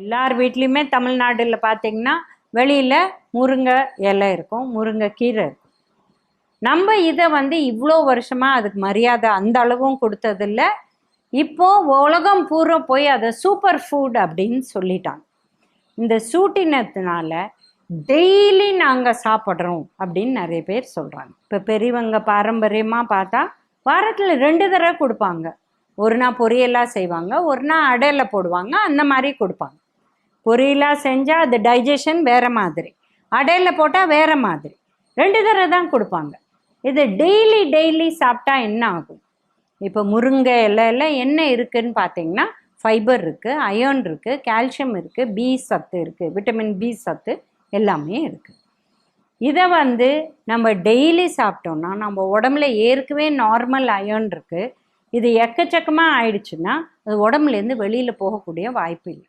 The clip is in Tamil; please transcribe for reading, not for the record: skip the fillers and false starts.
எல்லார் வீட்லேயுமே தமிழ்நாடுல பார்த்தீங்கன்னா வெளியில் முருங்கை இலை இருக்கும், முருங்கை கீரை இருக்கும். நம்ம இதை இவ்வளோ வருஷமாக அதுக்கு மரியாதை அந்த அளவும் கொடுத்ததில்ல. இப்போது உலகம் பூரா போய் அதை சூப்பர் ஃபுட் அப்படின்னு சொல்லிட்டாங்க. இந்த சூட்டினத்தினால டெய்லி நாங்கள் சாப்பிட்றோம் அப்படின்னு நிறைய பேர் சொல்கிறாங்க. இப்போ பெரியவங்க பாரம்பரியமாக பார்த்தா வாரத்தில் 2 தடவை கொடுப்பாங்க. ஒரு நாள் பொரியலாக செய்வாங்க, ஒரு நாள் அடையில் போடுவாங்க, அந்த மாதிரி கொடுப்பாங்க. பொரியலாக செஞ்சால் அது டைஜஷன் வேறு மாதிரி, அடையில் போட்டால் வேறு மாதிரி, 2 தடவை தான் கொடுப்பாங்க. இது டெய்லி சாப்பிட்டா என்ன ஆகும்? இப்போ முருங்கை இலையில் என்ன இருக்குதுன்னு பார்த்தீங்கன்னா ஃபைபர் இருக்குது, அயர்ன் இருக்குது, கால்சியம் இருக்குது, பி சத்து இருக்குது, விட்டமின் பி சத்து எல்லாமே இருக்குது. இதை நம்ம டெய்லி சாப்பிட்டோம்னா நம்ம உடம்புல ஏற்கனவே நார்மல் அயர்ன் இருக்குது. இது எக்கச்சக்கமாக ஆயிடுச்சுன்னா அது உடம்புலேருந்து வெளியில் போகக்கூடிய வாய்ப்பு இல்லை.